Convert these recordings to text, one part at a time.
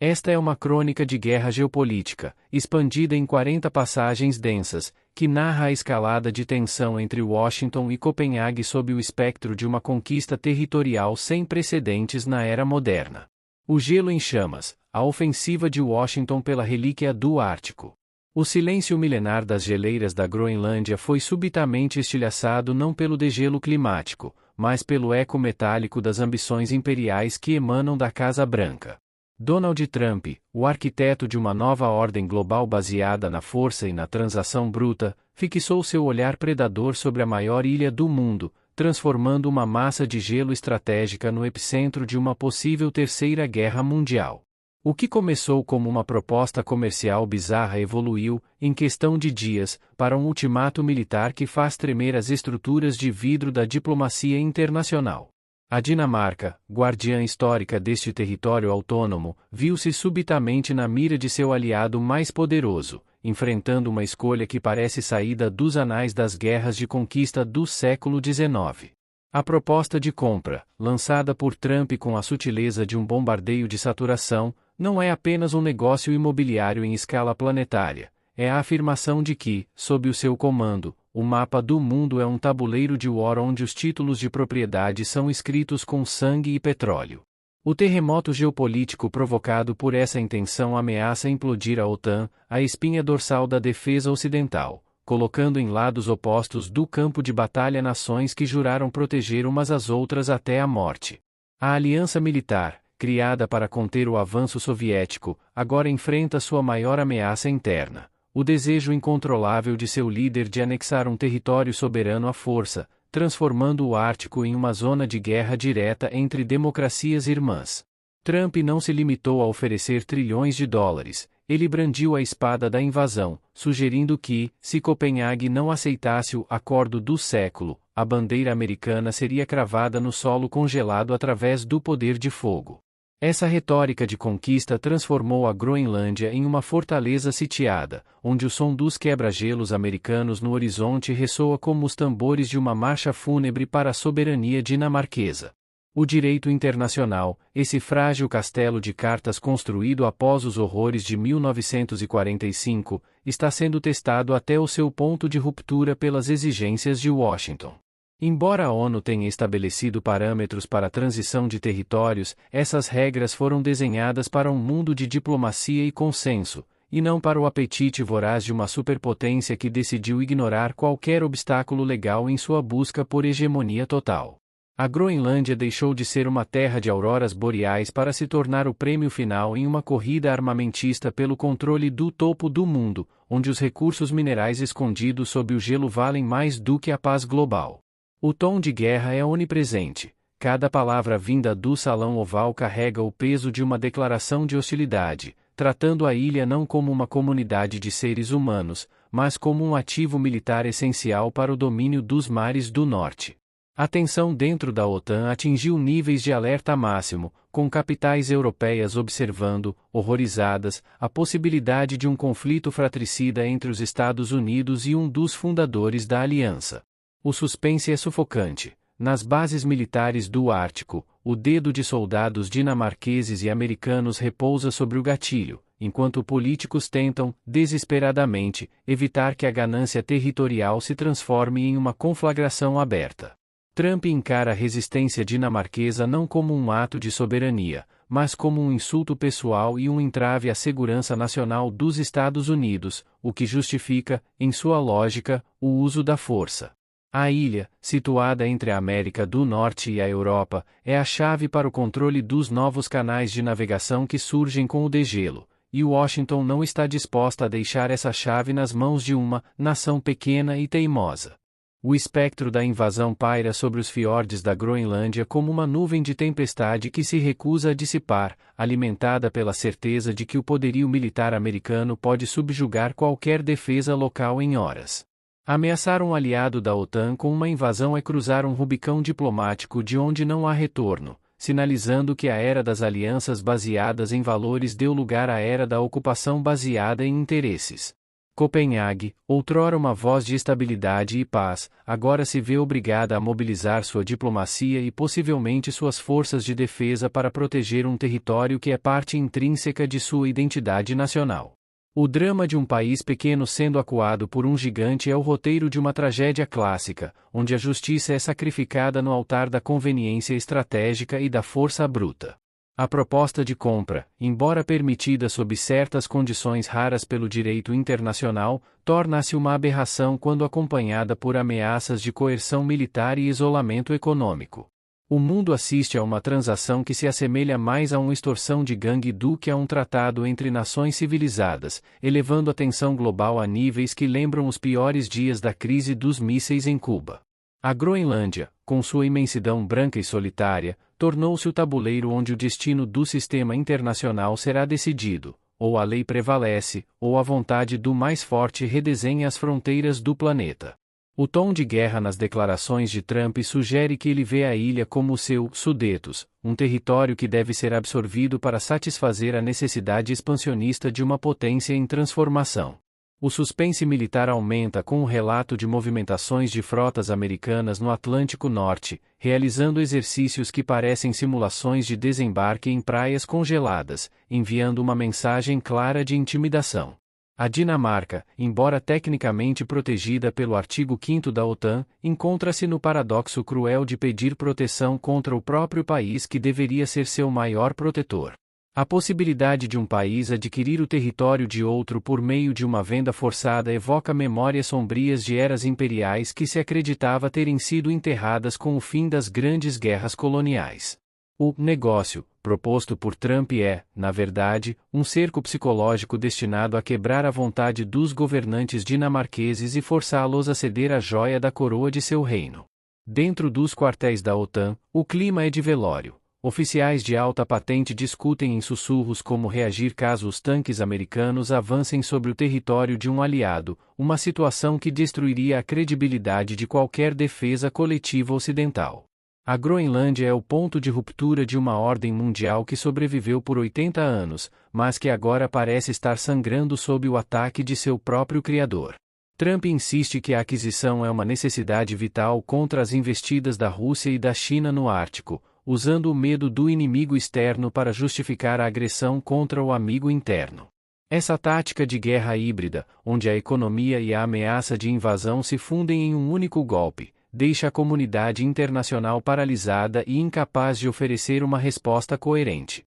Esta é uma crônica de guerra geopolítica, expandida em 40 passagens densas, que narra a escalada de tensão entre Washington e Copenhague sob o espectro de uma conquista territorial sem precedentes na era moderna. O gelo em chamas, a ofensiva de Washington pela relíquia do Ártico. O silêncio milenar das geleiras da Groenlândia foi subitamente estilhaçado não pelo degelo climático, mas pelo eco metálico das ambições imperiais que emanam da Casa Branca. Donald Trump, o arquiteto de uma nova ordem global baseada na força e na transação bruta, fixou seu olhar predador sobre a maior ilha do mundo, transformando uma massa de gelo estratégica no epicentro de uma possível terceira guerra mundial. O que começou como uma proposta comercial bizarra evoluiu, em questão de dias, para um ultimato militar que faz tremer as estruturas de vidro da diplomacia internacional. A Dinamarca, guardiã histórica deste território autônomo, viu-se subitamente na mira de seu aliado mais poderoso, enfrentando uma escolha que parece saída dos anais das guerras de conquista do século XIX. A proposta de compra, lançada por Trump com a sutileza de um bombardeio de saturação, não é apenas um negócio imobiliário em escala planetária, é a afirmação de que, sob o seu comando, o mapa do mundo é um tabuleiro de war onde os títulos de propriedade são escritos com sangue e petróleo. O terremoto geopolítico provocado por essa intenção ameaça implodir a OTAN, a espinha dorsal da defesa ocidental, colocando em lados opostos do campo de batalha nações que juraram proteger umas às outras até a morte. A aliança militar, criada para conter o avanço soviético, agora enfrenta sua maior ameaça interna. O desejo incontrolável de seu líder de anexar um território soberano à força, transformando o Ártico em uma zona de guerra direta entre democracias irmãs. Trump não se limitou a oferecer trilhões de dólares, ele brandiu a espada da invasão, sugerindo que, se Copenhague não aceitasse o acordo do século, a bandeira americana seria cravada no solo congelado através do poder de fogo. Essa retórica de conquista transformou a Groenlândia em uma fortaleza sitiada, onde o som dos quebra-gelos americanos no horizonte ressoa como os tambores de uma marcha fúnebre para a soberania dinamarquesa. O direito internacional, esse frágil castelo de cartas construído após os horrores de 1945, está sendo testado até o seu ponto de ruptura pelas exigências de Washington. Embora a ONU tenha estabelecido parâmetros para a transição de territórios, essas regras foram desenhadas para um mundo de diplomacia e consenso, e não para o apetite voraz de uma superpotência que decidiu ignorar qualquer obstáculo legal em sua busca por hegemonia total. A Groenlândia deixou de ser uma terra de auroras boreais para se tornar o prêmio final em uma corrida armamentista pelo controle do topo do mundo, onde os recursos minerais escondidos sob o gelo valem mais do que a paz global. O tom de guerra é onipresente. Cada palavra vinda do salão oval carrega o peso de uma declaração de hostilidade, tratando a ilha não como uma comunidade de seres humanos, mas como um ativo militar essencial para o domínio dos mares do norte. A tensão dentro da OTAN atingiu níveis de alerta máximo, com capitais europeias observando, horrorizadas, a possibilidade de um conflito fratricida entre os Estados Unidos e um dos fundadores da aliança. O suspense é sufocante. Nas bases militares do Ártico, o dedo de soldados dinamarqueses e americanos repousa sobre o gatilho, enquanto políticos tentam, desesperadamente, evitar que a ganância territorial se transforme em uma conflagração aberta. Trump encara a resistência dinamarquesa não como um ato de soberania, mas como um insulto pessoal e um entrave à segurança nacional dos Estados Unidos, o que justifica, em sua lógica, o uso da força. A ilha, situada entre a América do Norte e a Europa, é a chave para o controle dos novos canais de navegação que surgem com o degelo, e Washington não está disposta a deixar essa chave nas mãos de uma nação pequena e teimosa. O espectro da invasão paira sobre os fiordes da Groenlândia como uma nuvem de tempestade que se recusa a dissipar, alimentada pela certeza de que o poderio militar americano pode subjugar qualquer defesa local em horas. Ameaçar um aliado da OTAN com uma invasão é cruzar um rubicão diplomático de onde não há retorno, sinalizando que a era das alianças baseadas em valores deu lugar à era da ocupação baseada em interesses. Copenhague, outrora uma voz de estabilidade e paz, agora se vê obrigada a mobilizar sua diplomacia e possivelmente suas forças de defesa para proteger um território que é parte intrínseca de sua identidade nacional. O drama de um país pequeno sendo acuado por um gigante é o roteiro de uma tragédia clássica, onde a justiça é sacrificada no altar da conveniência estratégica e da força bruta. A proposta de compra, embora permitida sob certas condições raras pelo direito internacional, torna-se uma aberração quando acompanhada por ameaças de coerção militar e isolamento econômico. O mundo assiste a uma transação que se assemelha mais a uma extorsão de gangue do que a um tratado entre nações civilizadas, elevando a tensão global a níveis que lembram os piores dias da crise dos mísseis em Cuba. A Groenlândia, com sua imensidão branca e solitária, tornou-se o tabuleiro onde o destino do sistema internacional será decidido, ou a lei prevalece, ou a vontade do mais forte redesenha as fronteiras do planeta. O tom de guerra nas declarações de Trump sugere que ele vê a ilha como o seu Sudetos, um território que deve ser absorvido para satisfazer a necessidade expansionista de uma potência em transformação. O suspense militar aumenta com o relato de movimentações de frotas americanas no Atlântico Norte, realizando exercícios que parecem simulações de desembarque em praias congeladas, enviando uma mensagem clara de intimidação. A Dinamarca, embora tecnicamente protegida pelo artigo 5º da OTAN, encontra-se no paradoxo cruel de pedir proteção contra o próprio país que deveria ser seu maior protetor. A possibilidade de um país adquirir o território de outro por meio de uma venda forçada evoca memórias sombrias de eras imperiais que se acreditava terem sido enterradas com o fim das grandes guerras coloniais. O negócio, proposto por Trump é, na verdade, um cerco psicológico destinado a quebrar a vontade dos governantes dinamarqueses e forçá-los a ceder a joia da coroa de seu reino. Dentro dos quartéis da OTAN, o clima é de velório. Oficiais de alta patente discutem em sussurros como reagir caso os tanques americanos avancem sobre o território de um aliado, uma situação que destruiria a credibilidade de qualquer defesa coletiva ocidental. A Groenlândia é o ponto de ruptura de uma ordem mundial que sobreviveu por 80 anos, mas que agora parece estar sangrando sob o ataque de seu próprio criador. Trump insiste que a aquisição é uma necessidade vital contra as investidas da Rússia e da China no Ártico, usando o medo do inimigo externo para justificar a agressão contra o amigo interno. Essa tática de guerra híbrida, onde a economia e a ameaça de invasão se fundem em um único golpe, deixa a comunidade internacional paralisada e incapaz de oferecer uma resposta coerente.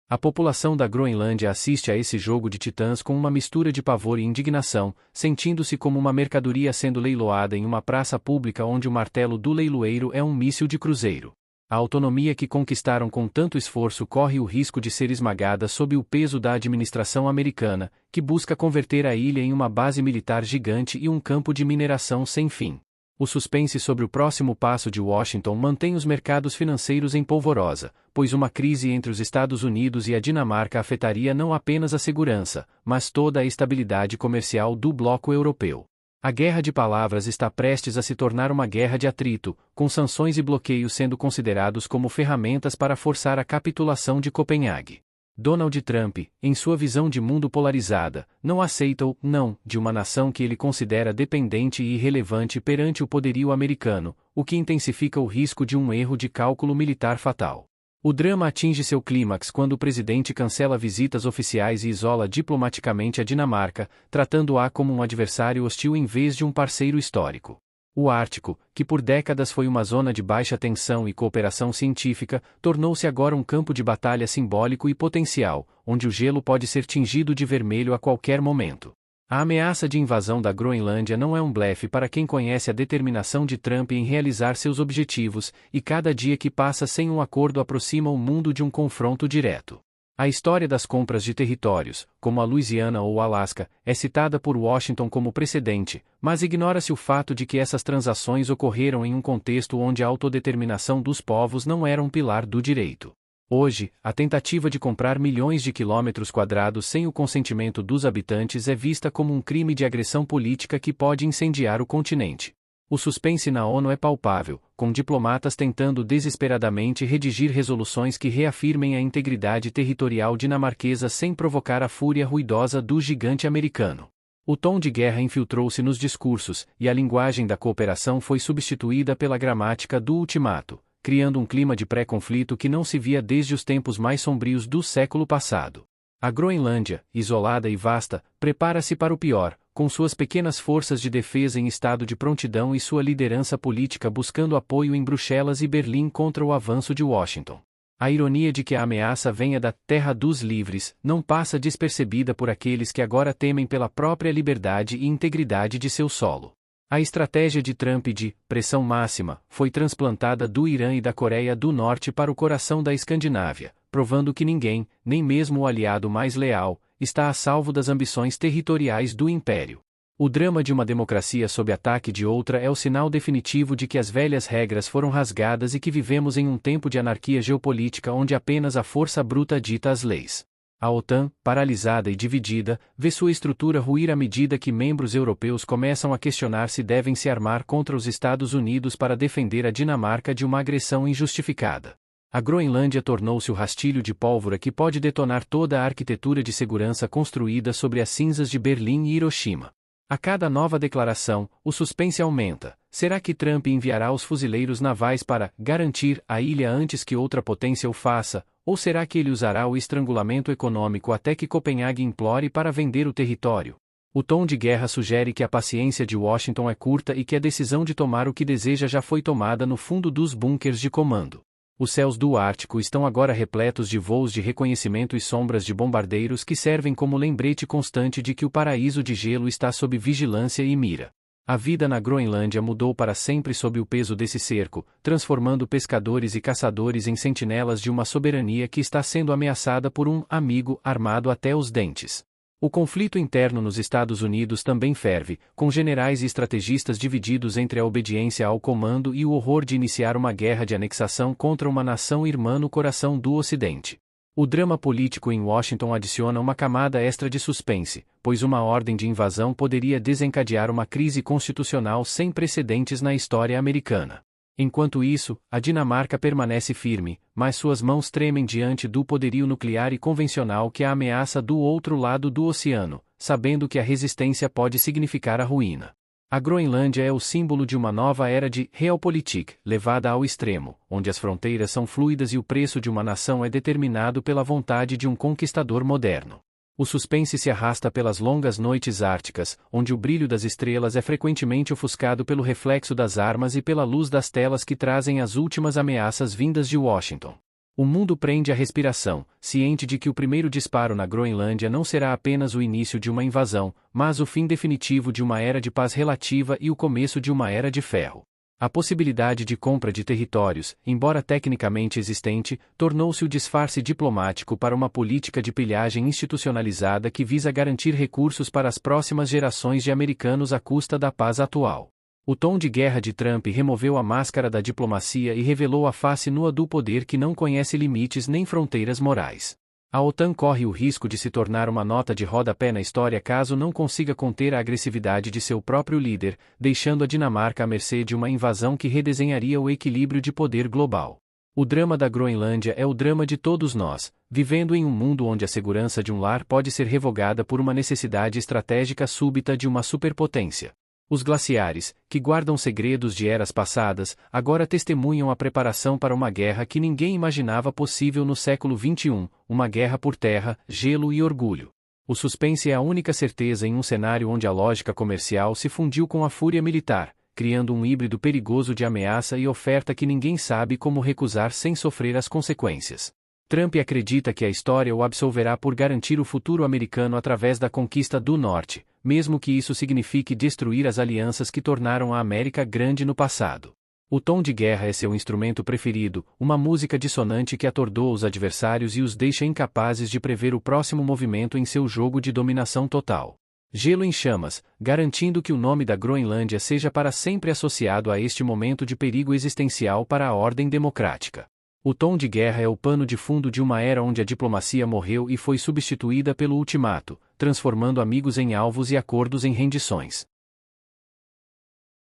A população da Groenlândia assiste a esse jogo de titãs com uma mistura de pavor e indignação, sentindo-se como uma mercadoria sendo leiloada em uma praça pública onde o martelo do leiloeiro é um míssil de cruzeiro. A autonomia que conquistaram com tanto esforço corre o risco de ser esmagada sob o peso da administração americana, que busca converter a ilha em uma base militar gigante e um campo de mineração sem fim. O suspense sobre o próximo passo de Washington mantém os mercados financeiros em polvorosa, pois uma crise entre os Estados Unidos e a Dinamarca afetaria não apenas a segurança, mas toda a estabilidade comercial do bloco europeu. A guerra de palavras está prestes a se tornar uma guerra de atrito, com sanções e bloqueios sendo considerados como ferramentas para forçar a capitulação de Copenhague. Donald Trump, em sua visão de mundo polarizada, não aceita o não de uma nação que ele considera dependente e irrelevante perante o poderio americano, o que intensifica o risco de um erro de cálculo militar fatal. O drama atinge seu clímax quando o presidente cancela visitas oficiais e isola diplomaticamente a Dinamarca, tratando-a como um adversário hostil em vez de um parceiro histórico. O Ártico, que por décadas foi uma zona de baixa tensão e cooperação científica, tornou-se agora um campo de batalha simbólico e potencial, onde o gelo pode ser tingido de vermelho a qualquer momento. A ameaça de invasão da Groenlândia não é um blefe para quem conhece a determinação de Trump em realizar seus objetivos, e cada dia que passa sem um acordo aproxima o mundo de um confronto direto. A história das compras de territórios, como a Louisiana ou o Alasca, é citada por Washington como precedente, mas ignora-se o fato de que essas transações ocorreram em um contexto onde a autodeterminação dos povos não era um pilar do direito. Hoje, a tentativa de comprar milhões de quilômetros quadrados sem o consentimento dos habitantes é vista como um crime de agressão política que pode incendiar o continente. O suspense na ONU é palpável, com diplomatas tentando desesperadamente redigir resoluções que reafirmem a integridade territorial dinamarquesa sem provocar a fúria ruidosa do gigante americano. O tom de guerra infiltrou-se nos discursos, e a linguagem da cooperação foi substituída pela gramática do ultimato, criando um clima de pré-conflito que não se via desde os tempos mais sombrios do século passado. A Groenlândia, isolada e vasta, prepara-se para o pior, com suas pequenas forças de defesa em estado de prontidão e sua liderança política buscando apoio em Bruxelas e Berlim contra o avanço de Washington. A ironia de que a ameaça venha da Terra dos Livres não passa despercebida por aqueles que agora temem pela própria liberdade e integridade de seu solo. A estratégia de Trump de pressão máxima foi transplantada do Irã e da Coreia do Norte para o coração da Escandinávia, provando que ninguém, nem mesmo o aliado mais leal, está a salvo das ambições territoriais do império. O drama de uma democracia sob ataque de outra é o sinal definitivo de que as velhas regras foram rasgadas e que vivemos em um tempo de anarquia geopolítica onde apenas a força bruta dita as leis. A OTAN, paralisada e dividida, vê sua estrutura ruir à medida que membros europeus começam a questionar se devem se armar contra os Estados Unidos para defender a Dinamarca de uma agressão injustificada. A Groenlândia tornou-se o rastilho de pólvora que pode detonar toda a arquitetura de segurança construída sobre as cinzas de Berlim e Hiroshima. A cada nova declaração, o suspense aumenta. Será que Trump enviará os fuzileiros navais para garantir a ilha antes que outra potência o faça, ou será que ele usará o estrangulamento econômico até que Copenhague implore para vender o território? O tom de guerra sugere que a paciência de Washington é curta e que a decisão de tomar o que deseja já foi tomada no fundo dos bunkers de comando. Os céus do Ártico estão agora repletos de voos de reconhecimento e sombras de bombardeiros que servem como lembrete constante de que o paraíso de gelo está sob vigilância e mira. A vida na Groenlândia mudou para sempre sob o peso desse cerco, transformando pescadores e caçadores em sentinelas de uma soberania que está sendo ameaçada por um amigo armado até os dentes. O conflito interno nos Estados Unidos também ferve, com generais e estrategistas divididos entre a obediência ao comando e o horror de iniciar uma guerra de anexação contra uma nação irmã no coração do Ocidente. O drama político em Washington adiciona uma camada extra de suspense, pois uma ordem de invasão poderia desencadear uma crise constitucional sem precedentes na história americana. Enquanto isso, a Dinamarca permanece firme, mas suas mãos tremem diante do poderio nuclear e convencional que a ameaça do outro lado do oceano, sabendo que a resistência pode significar a ruína. A Groenlândia é o símbolo de uma nova era de realpolitik, levada ao extremo, onde as fronteiras são fluidas e o preço de uma nação é determinado pela vontade de um conquistador moderno. O suspense se arrasta pelas longas noites árticas, onde o brilho das estrelas é frequentemente ofuscado pelo reflexo das armas e pela luz das telas que trazem as últimas ameaças vindas de Washington. O mundo prende a respiração, ciente de que o primeiro disparo na Groenlândia não será apenas o início de uma invasão, mas o fim definitivo de uma era de paz relativa e o começo de uma era de ferro. A possibilidade de compra de territórios, embora tecnicamente existente, tornou-se o disfarce diplomático para uma política de pilhagem institucionalizada que visa garantir recursos para as próximas gerações de americanos à custa da paz atual. O tom de guerra de Trump removeu a máscara da diplomacia e revelou a face nua do poder que não conhece limites nem fronteiras morais. A OTAN corre o risco de se tornar uma nota de rodapé na história caso não consiga conter a agressividade de seu próprio líder, deixando a Dinamarca à mercê de uma invasão que redesenharia o equilíbrio de poder global. O drama da Groenlândia é o drama de todos nós, vivendo em um mundo onde a segurança de um lar pode ser revogada por uma necessidade estratégica súbita de uma superpotência. Os glaciares, que guardam segredos de eras passadas, agora testemunham a preparação para uma guerra que ninguém imaginava possível no século XXI, uma guerra por terra, gelo e orgulho. O suspense é a única certeza em um cenário onde a lógica comercial se fundiu com a fúria militar, criando um híbrido perigoso de ameaça e oferta que ninguém sabe como recusar sem sofrer as consequências. Trump acredita que a história o absolverá por garantir o futuro americano através da conquista do Norte, mesmo que isso signifique destruir as alianças que tornaram a América grande no passado. O tom de guerra é seu instrumento preferido, uma música dissonante que atordoa os adversários e os deixa incapazes de prever o próximo movimento em seu jogo de dominação total. Gelo em chamas, garantindo que o nome da Groenlândia seja para sempre associado a este momento de perigo existencial para a ordem democrática. O tom de guerra é o pano de fundo de uma era onde a diplomacia morreu e foi substituída pelo ultimato, transformando amigos em alvos e acordos em rendições.